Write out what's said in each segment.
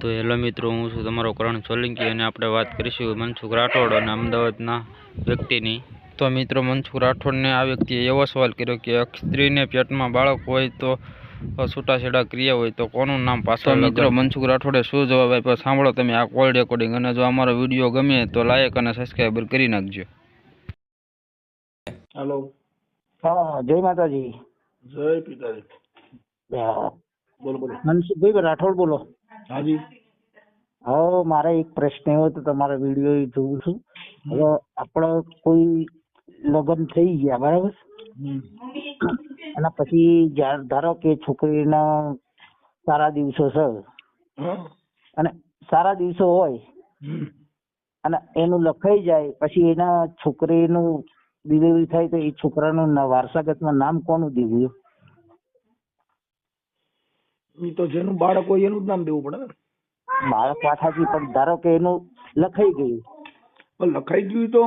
તો હેલો મિત્રો, હું છું તમારો કરણ સોલંકી અને આપણે વાત કરીશું મનસુખ રાઠોડ અને અમદાવાદના વ્યક્તિની. તો મિત્રો, મનસુખ રાઠોડને આ વ્યક્તિએ એવો સવાલ કર્યો કે સ્ત્રીને પેટમાં બાળક હોય તો છૂટાછેડા ક્રિયા હોય તો કોનું નામ પાછળ? મિત્રો, મનસુખ રાઠોડે શું જવાબ આપ્યો સાંભળો તમે આ કોલ રેકોર્ડિંગ. અને જો અમારો વિડીયો ગમે તો લાઈક અને સબસ્ક્રાઈબર કરી નાખજો. હેલો. હા, જય માતાજી. જય પિતાજી. બોલો બોલો. મનસુખભાઈ રાઠોડ બોલો. હાજી. હવે મારે એક પ્રશ્ન એવો તો તમારા વિડીયો જોઉં છું. હવે આપણે કોઈ લગ્ન થઈ ગયા બરાબર, અને પછી ધારો કે છોકરીના સારા દિવસો છે અને સારા દિવસો હોય અને એનું લખાઈ જાય, પછી એના છોકરીનું ડિલિવરી થાય તો એ છોકરાનું વારસાગતમાં નામ કોનું દેવું? એ તો જેનું બાળક હોય એનું જ નામ દેવું પડે ને. બાળક વાત સાચી, પણ ધારો કે એનું લખાઈ ગયું. પણ લખાઈ ગયું તો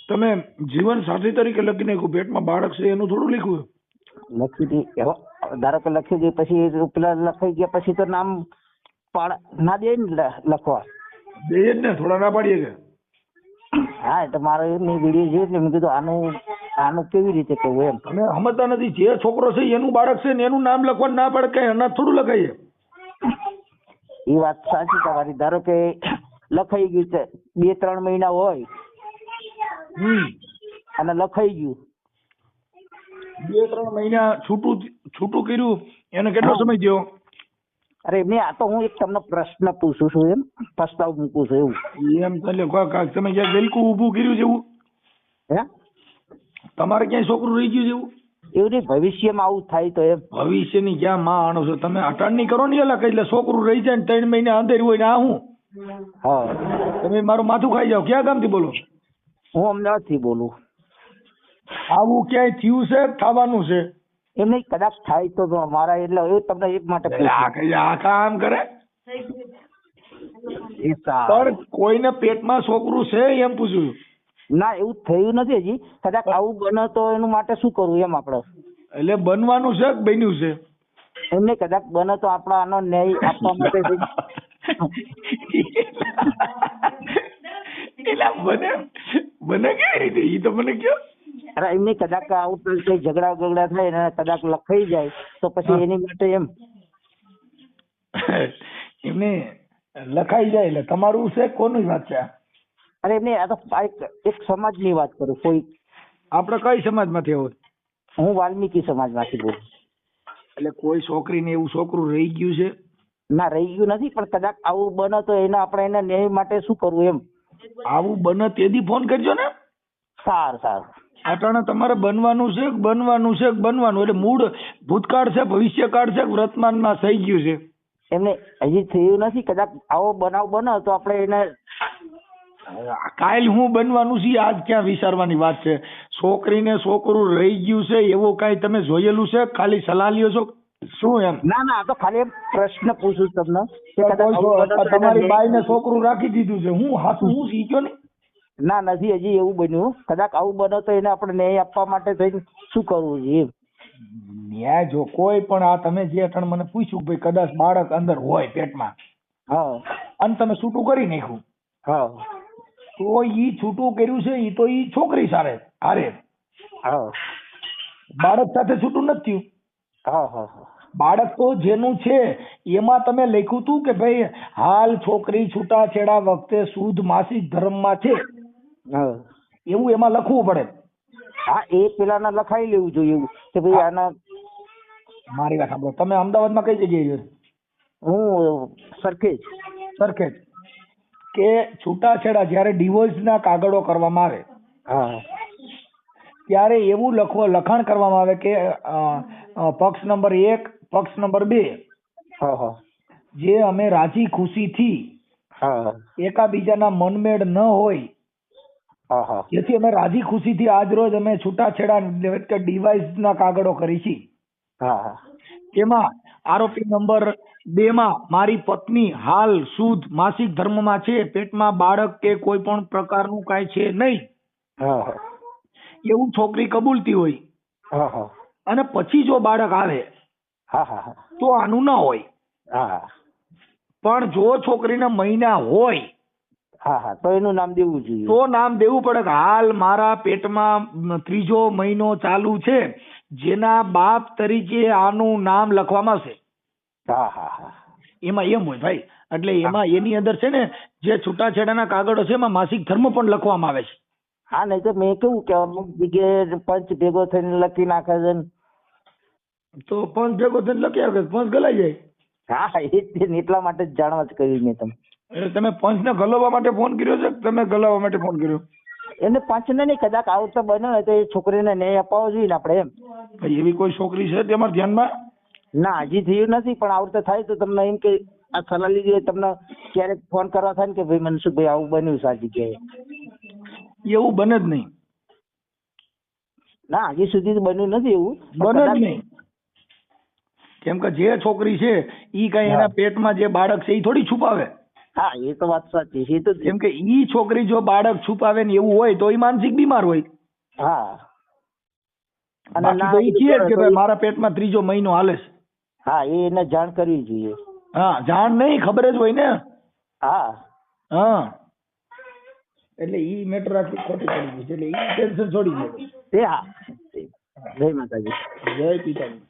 તમે જીવન સાથી તરીકે લખી નાખ્યું, પેટમાં બાળક છે એનું થોડું લખ્યું. લખી ધારો કે લખી દે, પછી પેલા લખાઈ ગયા પછી તો નામ ના દે ને લખવા દે જ ને, થોડા ના પાડીએ કે. હા, એટલે મારો એમની વિડીયો છે એટલે મેં કીધું આનું કેવી રીતે કહું એમ. તમે સમજતા નથી. જે છોકરો છે એનું બાળક છે ને એનું નામ લખવાનું ના પડે, કઈ અનાજ થોડું લખાઈએ. એ વાત સાચી તમારી. ધારો કે લખાઈ ગયું છે 2-3 મહિના હોય અને લખાઈ ગયું 2-3 મહિના છૂટું કર્યું, એને કેટલો સમય થયો? અરે મેં આ તો હું એક તમને પ્રશ્ન પૂછું છું, એમ પ્રસ્તાવ મૂકું છું એવું. એમ એટલે તમે ક્યાંક વેલકું ઊભું કર્યું છે એવું? હે, તમારે ક્યાંય છોકરું રહી ગયું છે એવું? એવું નહીં, ભવિષ્યમાં આવું થાય તો એમ. ભવિષ્યની ક્યાં માં આણો છો તમે? અટાણની કરો ને એલા, એટલે છોકરું રહી જાય ને 3 મહિના અંદર હોય ને આ હું? હા, તમે મારું માથું ખાઈ જાઓ. ક્યાં ગામથી બોલો? હું અમદાવાદથી બોલું. આવું ક્યાંય થયું છે? થવાનું છે? એમ નહીં, કદાચ થાય તો મારા એટલે એવું તમને એક માટે આ કામ કરે. પણ કોઈને પેટમાં છોકરું છે એમ પૂછ્યું? ના, એવું થયું નથી હજી. કદાચ આવું બને તો એનું માટે શું કરવું એમ આપણે? એટલે બનવાનું છે કે બન્યું છે? એમને કદાચ બને તો આપણે આનો ન્યાય આપવા માટે બને કેવી રીતે એ તો મને કયો. અરે એમને કદાચ આવું કઈ ઝઘડા થાય ને કદાચ લખાઈ જાય તો પછી એની માટે એમ એમને લખાઈ જાય એટલે તમારું છે કોની વાત છે? અરે એમને આ તો એક સમાજની વાત કરું. કોઈ આપણે કઈ સમાજમાંથી હોય? હું વાલ્મીકી સમાજમાંથી બોલું. એટલે કોઈ છોકરીને એવું છોકરું રહી ગયું છે? ના, રહી ગયું નથી, પણ કદાચ આવું બને તો એને આપણે એના ન્યાય માટે શું કરવું એમ. આવું બને તેથી ફોન કરજો ને. સારું. અટાણે તમારે બનવાનું છે એટલે મૂળ ભૂતકાળ છે, ભવિષ્યકાળ છે, વર્તમાનમાં થઈ ગયું છે? એમને હજી થયું નથી. કદાચ આવો બનાવ બને તો આપણે એને કાલ હું બનવાનું છે આજ ક્યાં વિચારવાની વાત છે? છોકરીને છોકરું રહી ગયું છે એવું કઈ તમે જોયેલું છે? ખાલી સલાહ લ્યો છો શું એમ? ના, તો ખાલી પ્રશ્ન પૂછું તમને. તમારી બાઈને છોકરું રાખી દીધું છે, હું હાથું હું શીખ્યો ને? ના, નથી હજી એવું બન્યું. કદાચ આવું બને તો એને આપણે ન્યાય આપવા માટે થઈને શું કરવું જોઈએ? ન્યાય જો કોઈ પણ આ તમે જે અટણ મને પૂછ્યું ભાઈ કદાચ બાળક અંદર હોય પેટમાં, હા, અને તમે છૂટું કરી નાખ્યું, હા, તો ઈ છૂટું કર્યું છે ઈ તો ઈ છોકરી હારે હા, બાળક સાથે છૂટું નથી થયું. હા. બાળક તો જેનું છે એમાં તમે લખ્યું હતું કે ભાઈ હાલ છોકરી છૂટાછેડા વખતે શુદ્ધ માસિક ધર્મમાં છે એવું એમાં લખવું પડે. હા, એ પેલાના લખાઈ લેવું જોઈએ એવું કે ભાઈ આના. મારી વાત સાંભળો. તમે અમદાવાદમાં કઈ જગ્યાએ? હું સરખેજ. કે છૂટાછેડા જયારે ડિવોર્સના કાગળો કરવામાં આવે, હા, ત્યારે એવું લખાણ કરવામાં આવે કે પક્ષ નંબર 1, પક્ષ નંબર 2 જે અમે રાજી ખુશીથી એકાબીજાના મનમેળ ન હોય જેથી અમે રાજી ખુશીથી આજ રોજ અમે છૂટાછેડા ડિવોર્સના કાગળો કરી છે. તેમાં આરોપી નંબર 2 માં મારી પત્ની હાલ શુદ્ધ માસિક ધર્મમાં છે, પેટમાં બાળક કે કોઈ પણ પ્રકારનું કાંઈ છે નહીં એવું છોકરી કબૂલતી હોય અને પછી જો બાળક આવે તો આનું ન હોય. પણ જો છોકરીના મહિના હોય હા હા તો એનું નામ દેવું જોઈએ. તો નામ દેવું પડે કે હાલ મારા પેટમાં ત્રીજો મહિનો ચાલુ છે, જેના બાપ તરીકે આનું નામ લખવામાં આવશે. હા હા હા એમાં એમ હોય ભાઈ, એટલે એમાં એની અંદર છે ને જે છૂટાછેડાના કાગળો છે એમાં માસિક ધર્મ પણ લખવામાં આવે છે. હા નહીં તો મેં કેવું કે અમુક જગ્યાએ પંચ ભેગો થઈને લખી નાખે છે ને. તો પંચ ભેગો થઈને લખી આવે પંચ ગલાઈ જાય. હા એ જ છે ને, એટલા માટે જ જાણવા જ કર્યું મેં તમને. એટલે તમે પંચને ગલાવવા માટે ફોન કર્યો છે કે તમે ગલાવવા માટે ફોન કર્યો? એને પંચને નહીં, કદાચ આવું તો બન્યો ને તો એ છોકરીને ન્યાય અપાવવો જોઈએ ને આપણે એમ. ભાઈ એવી કોઈ છોકરી છે તમારા ધ્યાનમાં? ના હજી થયું નથી, પણ આવું તો થાય તો તમને એમ કે આ સલાહ લીધી તમને ક્યારેક ફોન કરવા થાય ને કે ભાઈ મનસુખભાઈ આવું બન્યું છે આ જગ્યાએ. એવું બને જ નહીં. ના હજી સુધી તો બન્યું નથી એવું. બને જ નહીં. કેમ કે જે છોકરી છે ઈ કઈ એના પેટમાં જે બાળક છે એ થોડી છુપાવે. હા એ તો વાત સાચી છે. એ તો કેમ કે ઈ છોકરી જો બાળક છુપાવે ને એવું હોય તો એ માનસિક બીમાર હોય. હા અને બાકી તો ઈ કહે કે ભાઈ મારા પેટમાં ત્રીજો મહિનો હાલે છે. હા એને જાણ કરવી જોઈએ. હા જાણ નહીં, ખબર જ હોય ને. હા હા એટલે ઈ મેટર આખી ખોટી પડી ગઈ છે, એટલે ઈ ટેન્શન છોડી દો. હા જય માતાજી. જય પિતાજી.